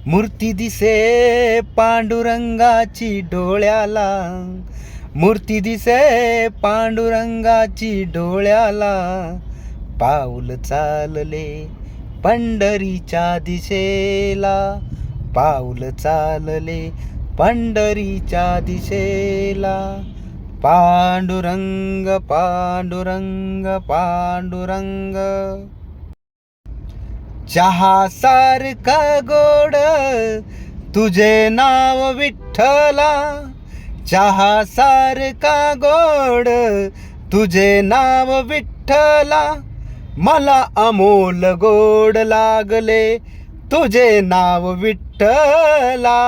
मूर्ती दिसे पांडुरंगाची डोळ्याला, मूर्ती दिसे पांडुरंगाची डोळ्याला. पाऊल चालले पंढरीच्या दिशेला, पाऊल चालले पंढरीच्या दिशेला. पांडुरंग पांडुरंग पांडुरंग. चहा सारखा गोड तुझे नाव विठ्ठला, चहा सारखा गोड तुझे नाव विठ्ठला. मला अमोल गोड लागले तुझे नाव विठ्ठला.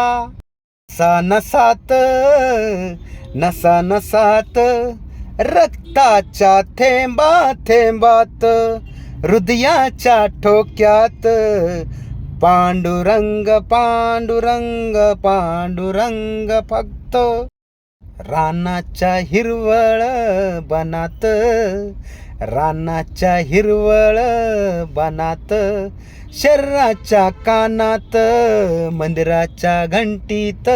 नसा नसात नसा नसात रक्ताच्या थेंबा थेंबात, हृदयाच्या ठोक्यात पांडुरंग पांडुरंग पांडुरंग फक्त. रानाच्या हिरवळ बनात, रानाच्या हिरवळ बनात, शरीराच्या कानात मंदिराच्या घंटीत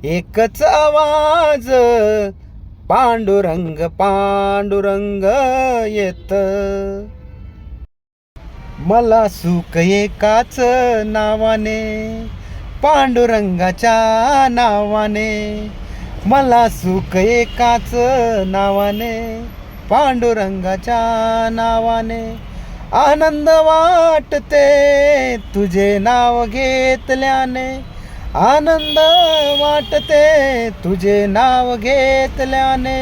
एकच आवाज पांडुरंग पांडुरंग येत. मला सुख एकाच नावाने, पांडुरंगाच्या नावाने. मला सुख एकाच नावाने, पांडुरंगाच्या नावाने. आनंद वाटते तुझे नाव घेतल्याने, आनंद वाटते तुझे नाव घेतल्याने.